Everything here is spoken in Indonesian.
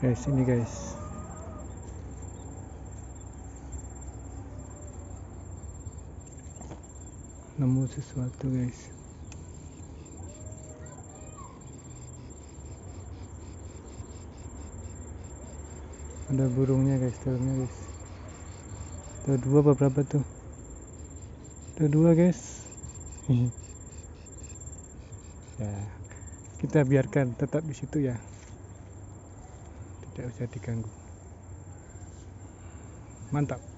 Guys, ini guys. Nemu sesuatu guys. Ada burungnya guys, dalamnya guys. Ada dua apa berapa tuh? Ada dua guys. Ya, kita biarkan tetap di situ ya. Tidak usah diganggu. Mantap.